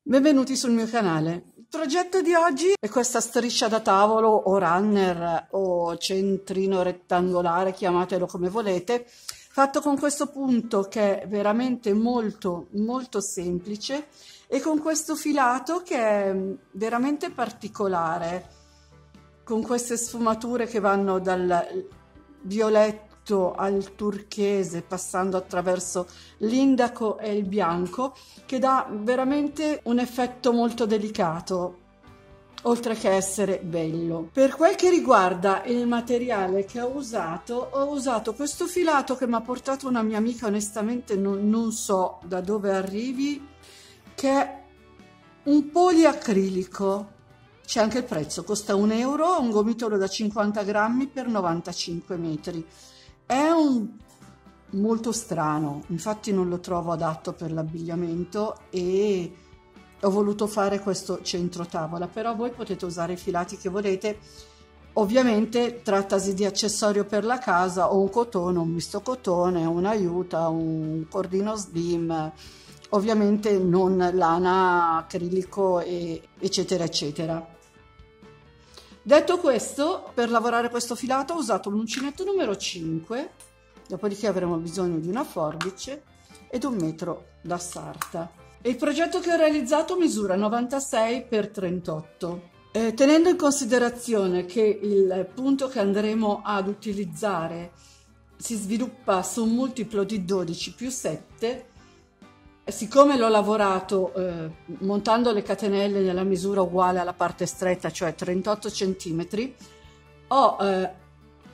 Benvenuti sul mio canale. Il progetto di oggi è questa striscia da tavolo o runner o centrino rettangolare, chiamatelo come volete, fatto con questo punto che è veramente molto semplice e con questo filato che è veramente particolare, con queste sfumature che vanno dal violetto al turchese, passando attraverso l'indaco e il bianco, che dà veramente un effetto molto delicato, oltre che essere bello. Per quel che riguarda il materiale che ho usato questo filato che mi ha portato una mia amica, onestamente non so da dove arrivi, che è un poliacrilico. C'è anche il prezzo, costa €1, un gomitolo da 50 grammi per 95 metri. È molto strano, infatti non lo trovo adatto per l'abbigliamento e ho voluto fare questo centro tavola, però voi potete usare i filati che volete. Ovviamente trattasi di accessorio per la casa o un cotone, un misto cotone, un'aiuta, un cordino slim, ovviamente non lana, acrilico eccetera eccetera. Detto questo, per lavorare questo filato ho usato l'uncinetto numero 5, dopodiché avremo bisogno di una forbice ed un metro da sarta. Il progetto che ho realizzato misura 96 x 38. Tenendo in considerazione che il punto che andremo ad utilizzare si sviluppa su un multiplo di 12 più 7, siccome l'ho lavorato montando le catenelle nella misura uguale alla parte stretta, cioè 38 cm, ho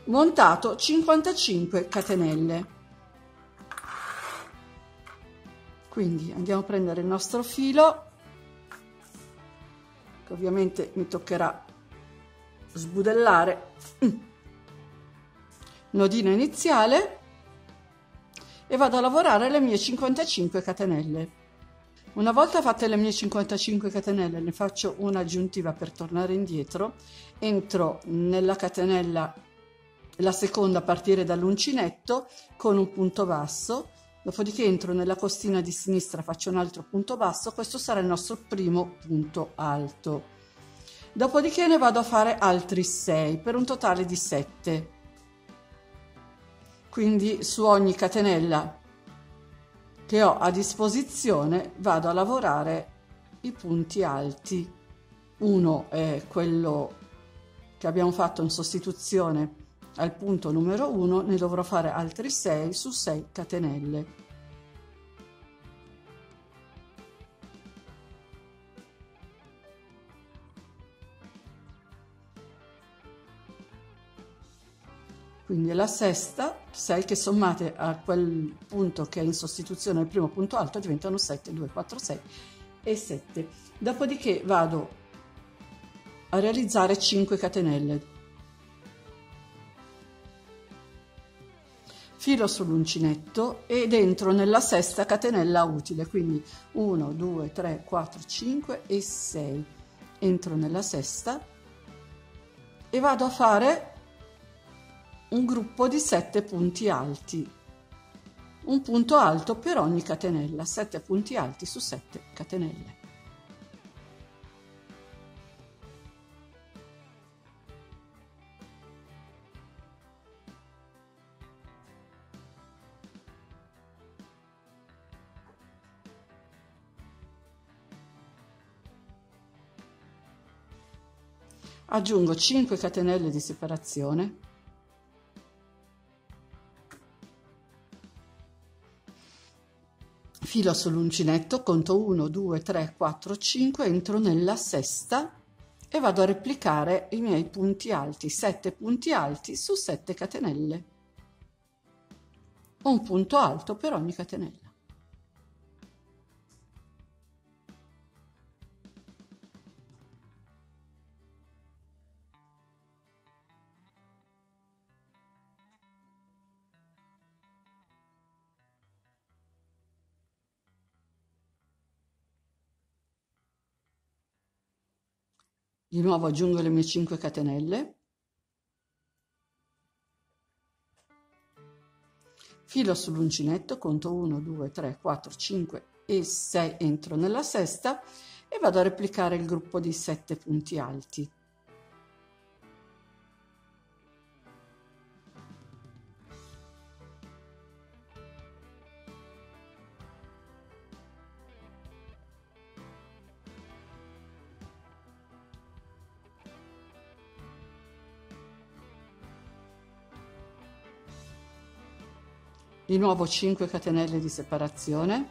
montato 55 catenelle. Quindi andiamo a prendere il nostro filo, che ovviamente mi toccherà sbudellare, nodino iniziale, e vado a lavorare le mie 55 catenelle. Una volta fatte le mie 55 catenelle, ne faccio un'aggiuntiva per tornare indietro, entro nella catenella, la seconda a partire dall'uncinetto con un punto basso, dopodiché entro nella costina di sinistra, faccio un altro punto basso, questo sarà il nostro primo punto alto. Dopodiché ne vado a fare altri 6 per un totale di 7. Quindi su ogni catenella che ho a disposizione vado a lavorare i punti alti. Uno è quello che abbiamo fatto in sostituzione al punto numero 1, ne dovrò fare altri 6 su 6 catenelle. Quindi la sesta, 6 che sommate a quel punto che è in sostituzione al primo punto alto diventano 7, 2, 4, 6 e 7. Dopodiché vado a realizzare 5 catenelle. Filo sull'uncinetto ed entro nella sesta catenella utile, quindi 1, 2, 3, 4, 5 e 6. Entro nella sesta e vado a fare un gruppo di 7 punti alti, un punto alto per ogni catenella, 7 punti alti su 7 catenelle. Aggiungo 5 catenelle di separazione, filo sull'uncinetto, conto 1, 2, 3, 4, 5, entro nella sesta e vado a replicare i miei punti alti, 7 punti alti su 7 catenelle, un punto alto per ogni catenella. Di nuovo aggiungo le mie 5 catenelle, filo sull'uncinetto, conto 1, 2, 3, 4, 5 e 6, entro nella sesta e vado a replicare il gruppo di 7 punti alti. Di nuovo 5 catenelle di separazione,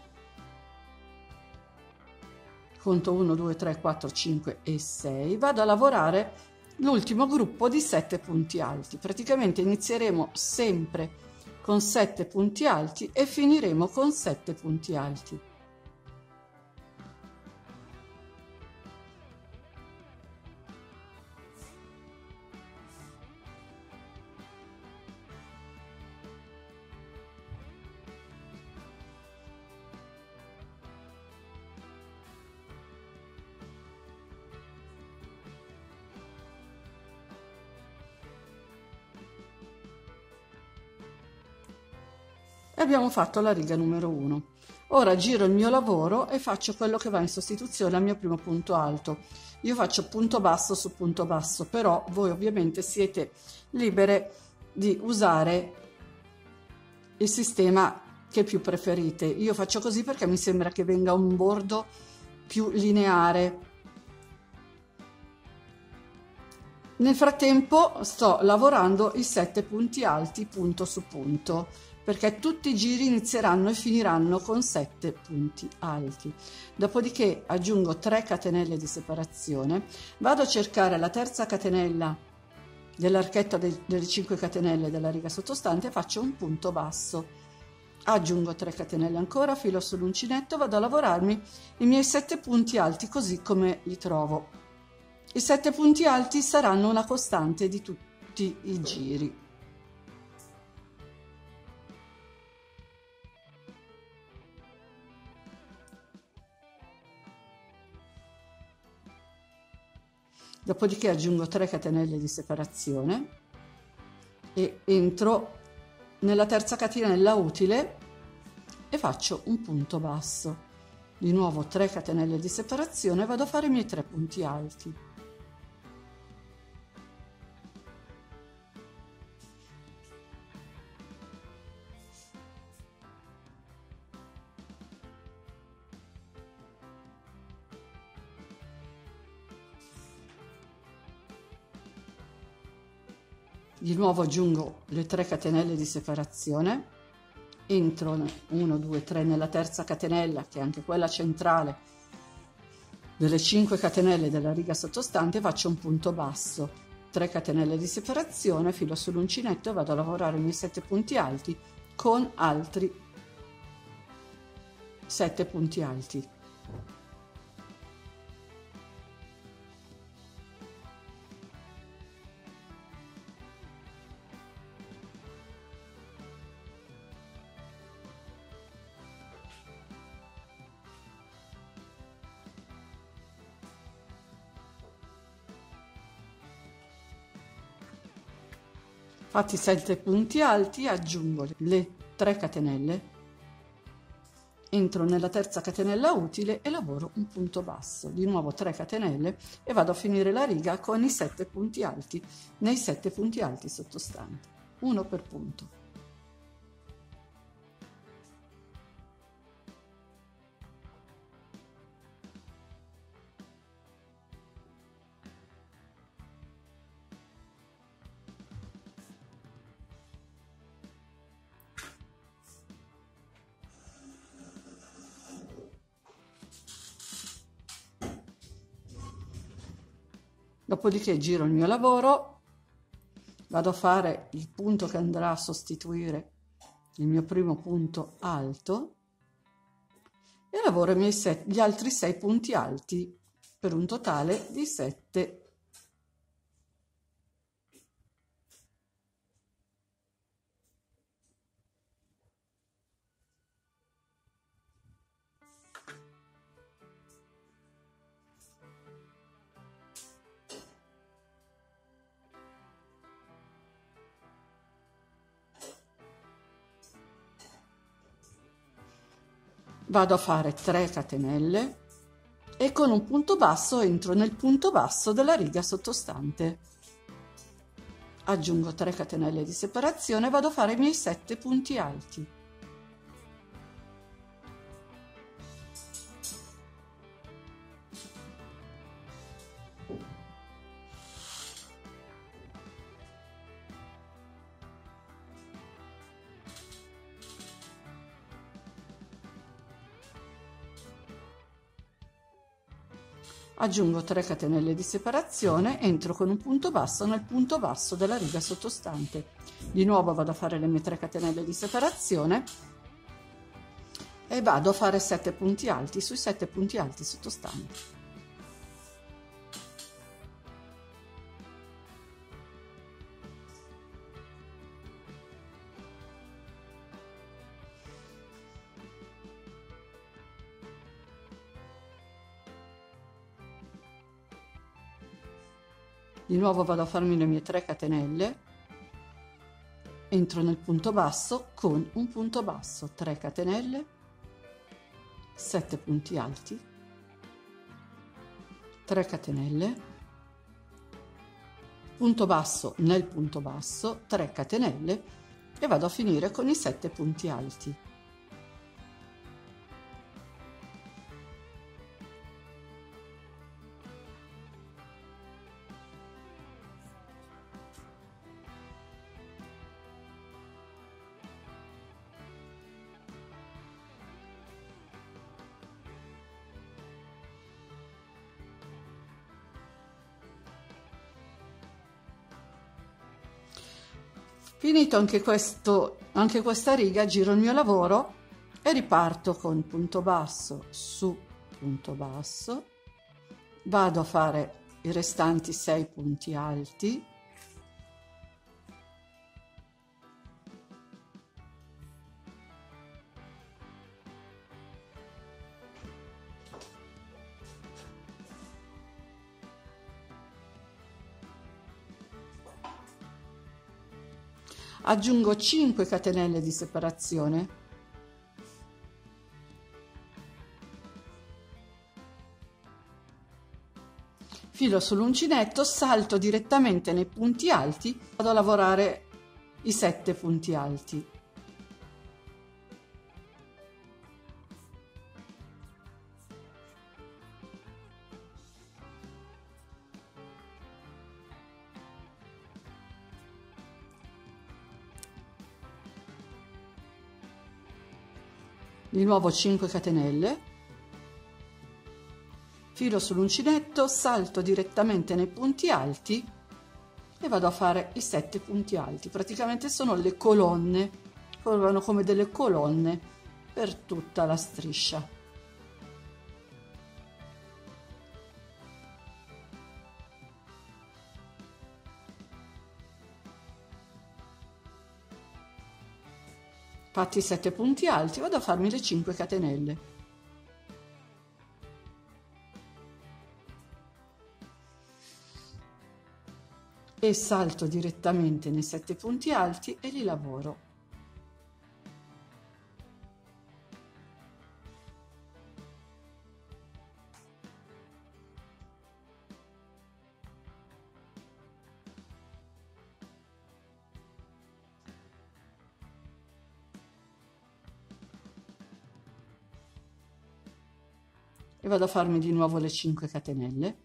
conto 1, 2, 3, 4, 5 e 6, vado a lavorare l'ultimo gruppo di 7 punti alti. Praticamente inizieremo sempre con 7 punti alti e finiremo con 7 punti alti. E abbiamo fatto la riga numero 1. Ora giro il mio lavoro e faccio quello che va in sostituzione al mio primo punto alto. Io faccio punto basso su punto basso, però voi ovviamente siete libere di usare il sistema che più preferite. Io faccio così perché mi sembra che venga un bordo più lineare. Nel frattempo sto lavorando i 7 punti alti punto su punto, perché tutti i giri inizieranno e finiranno con 7 punti alti. Dopodiché aggiungo 3 catenelle di separazione, vado a cercare la terza catenella dell'archetto delle 5 catenelle della riga sottostante e faccio un punto basso. Aggiungo 3 catenelle ancora, filo sull'uncinetto, vado a lavorarmi i miei 7 punti alti così come li trovo. I 7 punti alti saranno una costante di tutti i giri. Dopodiché aggiungo 3 catenelle di separazione e entro nella terza catenella utile e faccio un punto basso. Di nuovo 3 catenelle di separazione, vado a fare i miei 3 punti alti. Di nuovo aggiungo le 3 catenelle di separazione, entro 1, 2, 3 nella terza catenella, che è anche quella centrale delle 5 catenelle della riga sottostante, faccio un punto basso, 3 catenelle di separazione, filo sull'uncinetto e vado a lavorare i miei 7 punti alti con altri 7 punti alti. Fatti 7 punti alti, aggiungo le 3 catenelle, entro nella terza catenella utile e lavoro un punto basso. Di nuovo 3 catenelle e vado a finire la riga con i 7 punti alti nei 7 punti alti sottostanti, uno per punto. Dopodiché giro il mio lavoro, vado a fare il punto che andrà a sostituire il mio primo punto alto e lavoro gli altri 6 punti alti per un totale di 7. Vado a fare 3 catenelle e con un punto basso entro nel punto basso della riga sottostante. Aggiungo 3 catenelle di separazione e vado a fare i miei 7 punti alti. Aggiungo 3 catenelle di separazione, entro con un punto basso nel punto basso della riga sottostante. Di nuovo vado a fare le mie 3 catenelle di separazione e vado a fare 7 punti alti sui 7 punti alti sottostanti. Di nuovo vado a farmi le mie 3 catenelle, entro nel punto basso con un punto basso, 3 catenelle, 7 punti alti, 3 catenelle, punto basso nel punto basso, 3 catenelle e vado a finire con i 7 punti alti. Finito anche questa riga, giro il mio lavoro e riparto con punto basso su punto basso, vado a fare i restanti 6 punti alti, aggiungo 5 catenelle di separazione, filo sull'uncinetto, salto direttamente nei punti alti, vado a lavorare i 7 punti alti. Di nuovo 5 catenelle, filo sull'uncinetto, salto direttamente nei punti alti e vado a fare i 7 punti alti. Praticamente sono le colonne, formano come delle colonne per tutta la striscia. Fatti i 7 punti alti, vado a farmi le 5 catenelle. E salto direttamente nei 7 punti alti e li lavoro. E vado a farmi di nuovo le 5 catenelle.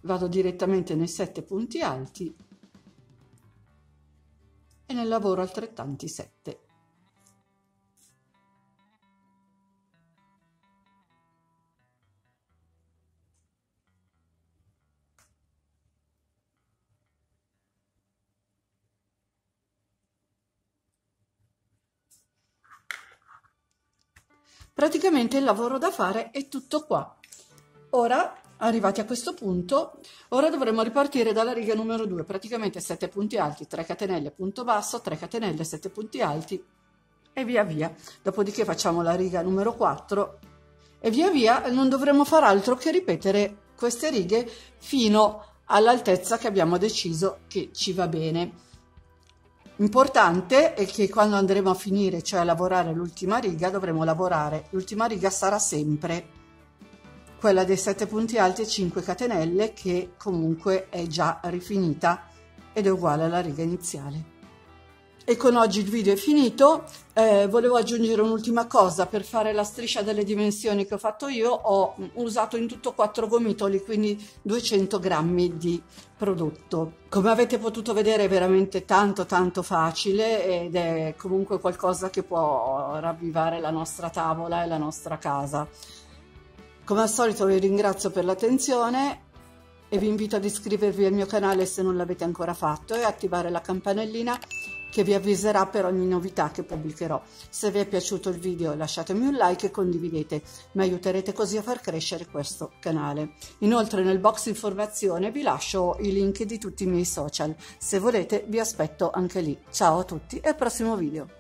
Vado direttamente nei 7 punti alti e ne lavoro altrettanti 7. Praticamente il lavoro da fare è tutto qua. Ora, arrivati a questo punto, ora dovremo ripartire dalla riga numero 2, praticamente 7 punti alti, 3 catenelle, punto basso, 3 catenelle, 7 punti alti e via via. Dopodiché facciamo la riga numero 4 e via via non dovremo far altro che ripetere queste righe fino all'altezza che abbiamo deciso che ci va bene. Importante è che quando andremo a finire, cioè a lavorare l'ultima riga, l'ultima riga sarà sempre quella dei 7 punti alti e 5 catenelle, che comunque è già rifinita ed è uguale alla riga iniziale. E con oggi il video è finito. Volevo aggiungere un'ultima cosa: per fare la striscia delle dimensioni che ho fatto io ho usato in tutto 4 gomitoli, quindi 200 grammi di prodotto. Come avete potuto vedere è veramente tanto facile, ed è comunque qualcosa che può ravvivare la nostra tavola e la nostra casa. Come al solito vi ringrazio per l'attenzione e vi invito ad iscrivervi al mio canale se non l'avete ancora fatto e attivare la campanellina che vi avviserà per ogni novità che pubblicherò. Se vi è piaciuto il video lasciatemi un like e condividete, mi aiuterete così a far crescere questo canale. Inoltre nel box informazione vi lascio i link di tutti i miei social, se volete vi aspetto anche lì. Ciao a tutti e al prossimo video.